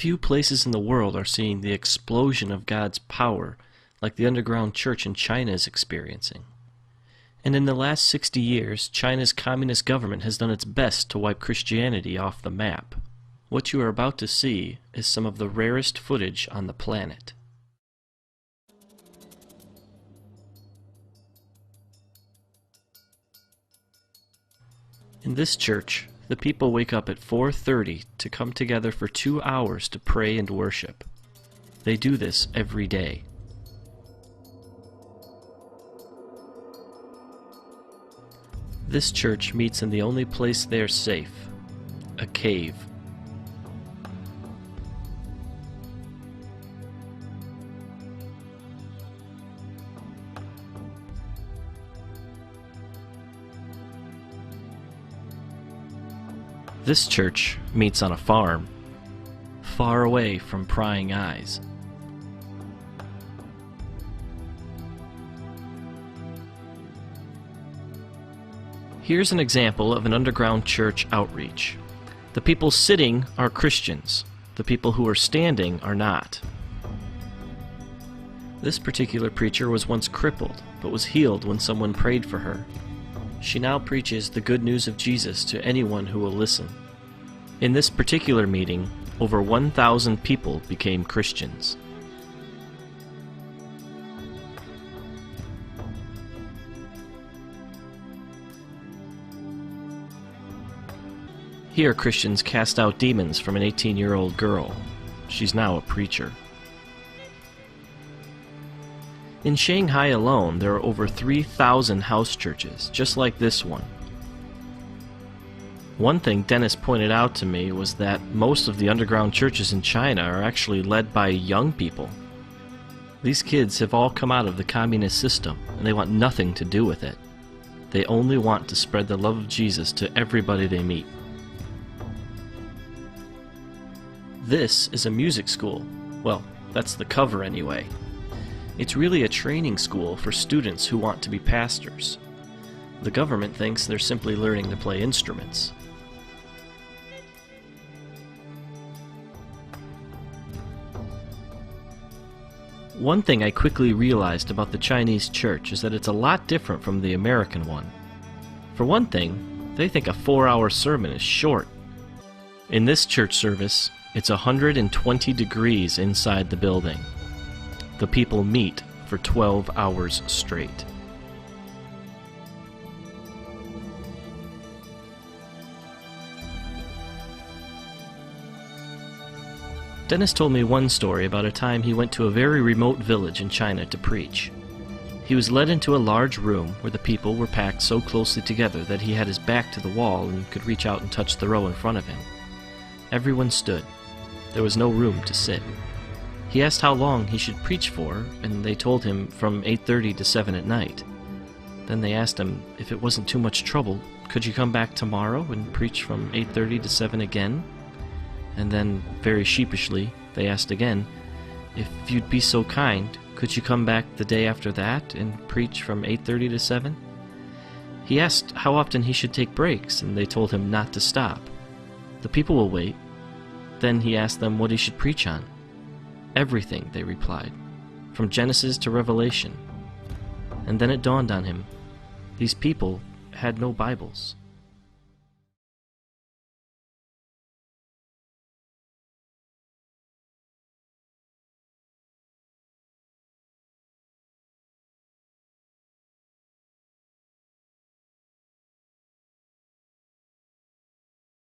Few places in the world are seeing the explosion of God's power like the underground church in China is experiencing. And in the last 60 years, China's communist government has done its best to wipe Christianity off the map. What you are about to see is some of the rarest footage on the planet. In this church, the people wake up at 4:30 to come together for 2 hours to pray and worship. They do this every day. This church meets in the only place they are safe, a cave. This church meets on a farm, far away from prying eyes. Here's an example of an underground church outreach. The people sitting are Christians. The people who are standing are not. This particular preacher was once crippled, but was healed when someone prayed for her. She now preaches the good news of Jesus to anyone who will listen. In this particular meeting, over 1,000 people became Christians. Here, Christians cast out demons from an 18-year-old girl. She's now a preacher. In Shanghai alone, there are over 3,000 house churches, just like this one. One thing Dennis pointed out to me was that most of the underground churches in China are actually led by young people. These kids have all come out of the communist system, and they want nothing to do with it. They only want to spread the love of Jesus to everybody they meet. This is a music school. Well, that's the cover anyway. It's really a training school for students who want to be pastors. The government thinks they're simply learning to play instruments. One thing I quickly realized about the Chinese church is that it's a lot different from the American one. For one thing, they think a 4-hour sermon is short. In this church service, it's 120 degrees inside the building. The people meet for 12 hours straight. Dennis told me one story about a time he went to a very remote village in China to preach. He was led into a large room where the people were packed so closely together that he had his back to the wall and could reach out and touch the row in front of him. Everyone stood. There was no room to sit. He asked how long he should preach for, and they told him from 8:30 to 7 at night. Then they asked him if it wasn't too much trouble, could you come back tomorrow and preach from 8:30 to 7 again? And then, very sheepishly, they asked again, if you'd be so kind, could you come back the day after that and preach from 8:30 to 7? He asked how often he should take breaks, and they told him not to stop. The people will wait. Then he asked them what he should preach on. Everything, they replied, from Genesis to Revelation. And then it dawned on him, these people had no Bibles.